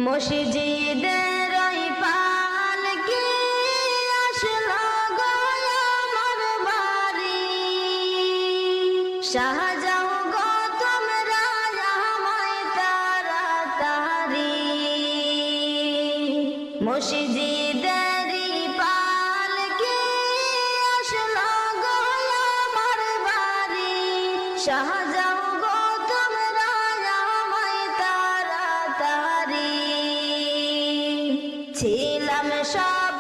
মসজিদের ওই পালকি আসলো গো আমার বাড়ি, শাহজাও গো তোমরা আমায় তাড়াতাড়ি। মসজিদের পালকি আসলো গো আমার বাড়ি, শাহজাও গো তোমরা আমায় তাড়াতাড়ি। ছিলাম সব